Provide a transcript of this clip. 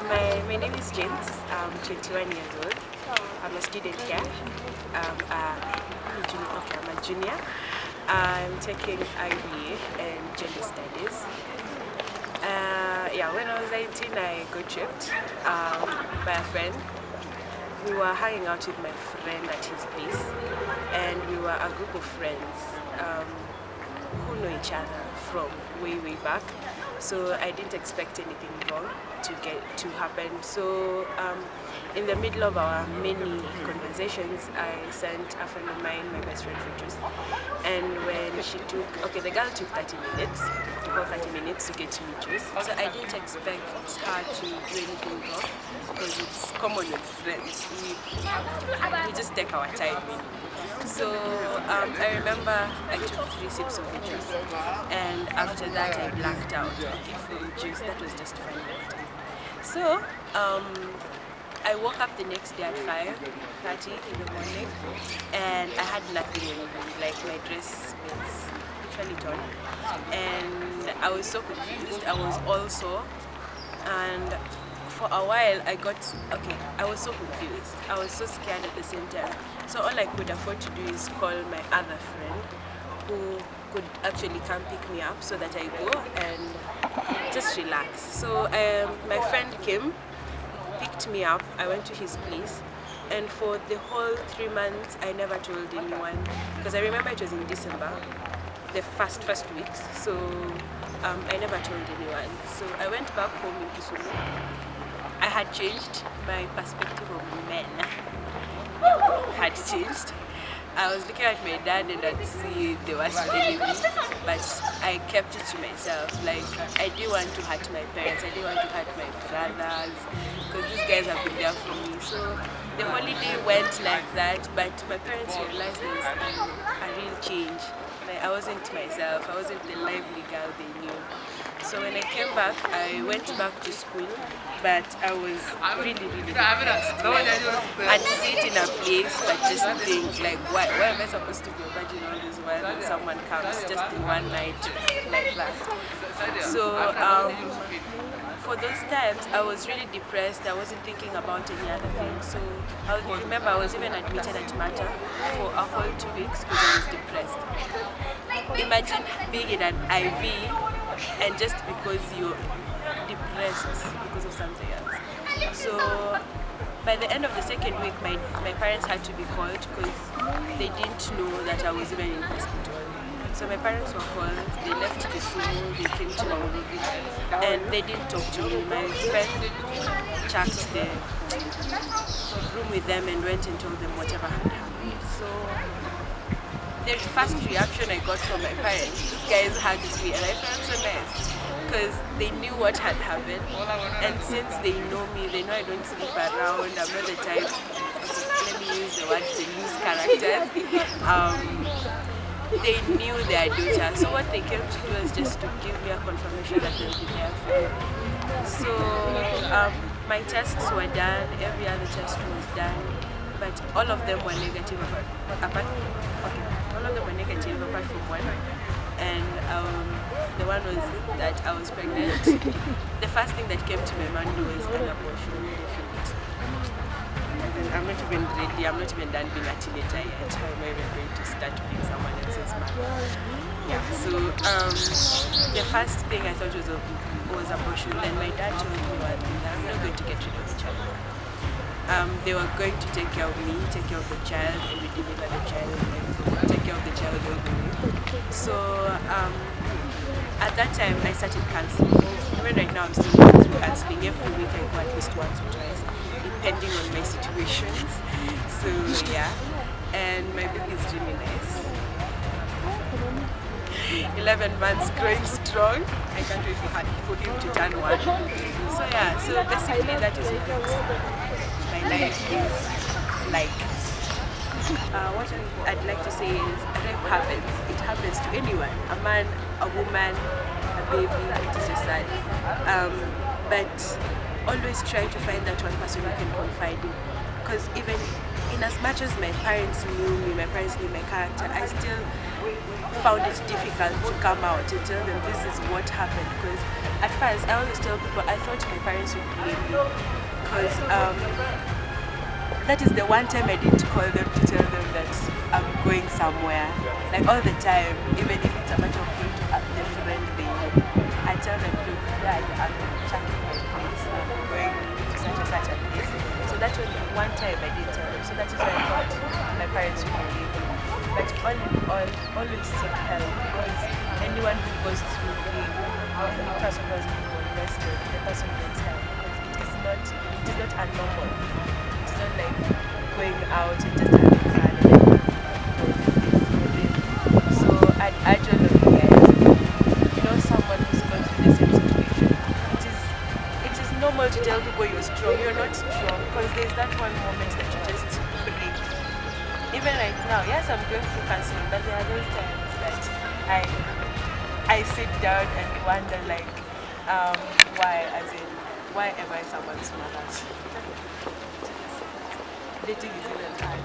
My name is James. I'm 21 years old. I'm a student here. I'm a junior. I'm taking IBA and Gender Studies. When I was 19, I got tripped by a friend. We were hanging out with my friend at his place, and we were a group of friends who know each other from way back. So I didn't expect anything wrong to happen. So in the middle of our many conversations, I sent a friend of mine, my best friend, photos. And when the girl took 30 minutes, about 30 minutes to get to me juice. So I didn't expect her to do anything wrong because it's common with friends. We just take our time in. So I remember I took 3 sips of the juice, and after that I blacked out. From juice, that was just funny. So I woke up the next day at 5:30 in the morning, and I had nothing on me. Like, my dress was literally torn, and I was so confused. I was also, and for a while I was so confused. I was so scared at the same time. So all I could afford to do is call my other friend who could actually come pick me up so that I go and just relax. So my friend came, picked me up, I went to his place, and for the whole 3 months I never told anyone, because I remember it was in December, the first weeks, so I never told anyone. So I went back home in Kisumu. I had changed. My perspective of men had changed. I was looking at my dad and I'd see the worst enemy, but I kept it to myself. Like, I didn't want to hurt my parents, I didn't want to hurt my brothers, because these guys have been there for me. So the holiday went like that, but my parents realized there was a real change. Like, I wasn't myself, I wasn't the lively girl they knew. So when I came back, I went back to school, but I was really depressed. Like, I'd sit in a place but just think, like, why am I supposed to be a virgin all this while when someone comes just in one night like that? So for those times, I was really depressed. I wasn't thinking about any other thing. So I remember I was even admitted at Mata for a whole 2 weeks because I was depressed. Imagine being in an IV and just because you're depressed because of something else. So by the end of the 2nd week, my parents had to be called because they didn't know that I was even in hospital. So my parents were called, they left Kisumu, they came to Nairobi, and they didn't talk to me. My friend checked the room with them and went and told them whatever had happened. So the first reaction I got from my parents, these guys hugged me, and I felt so nice because they knew what had happened, and since they know me, they know I don't sleep around, I'm not the type, let me use the word, the loose characters. They knew their daughter, so what they came to do was just to give me a confirmation that they'll be there for me. So my tests were done, every other test was done, but all of them were negative apart from one, and the one was that I was pregnant. The first thing that came to my mind was an abortion. I'm not even ready, I'm not even done being a teenager yet. How am I even going to start being someone else's mother? Yeah, so the first thing I thought was abortion, and my dad told me one thing, I'm not going to get rid of the child. They were going to take care of me, take care of the child, and we deliver the child, and take care of the child all the way. So at that time I started counseling. Even right now I'm still going through counseling. Every week I go at least once or twice, depending on my situations. So yeah, and my baby is really nice. 11 months, growing strong. I can't wait for him to turn 1. So yeah, so basically that is what my life is like. What I'd like to say is, rape happens. It happens to anyone, a man, a woman, a baby. It is just sad. But always try to find that one person you can confide in, because even in as much as my parents knew me, my parents knew my character, I still found it difficult to come out and tell them this is what happened. Because at first I always tell people I thought my parents would blame me, because that is the one time I didn't call them to tell them that I'm going somewhere. Like all the time, even if it's a matter of going to the friend they know, I tell them, look, Dad, I'm checking my place, I'm going to such and such a place. So that was one time I did tell them. So that is why I thought my parents would believe me. But all in all, always seek help, because anyone who goes through pain, the person who has been molested, the person needs help. Because it is not a normal. It's not like going out and just having fun and like, so I'd urge all of you guys, you know someone who's going through the same situation, it is normal to tell people you're strong. You're not strong, because there's that one moment that you just break. Even right now, yes, I'm going through counseling, but there are those times that I sit down and wonder like, why am I someone's mother? Dating is even hard.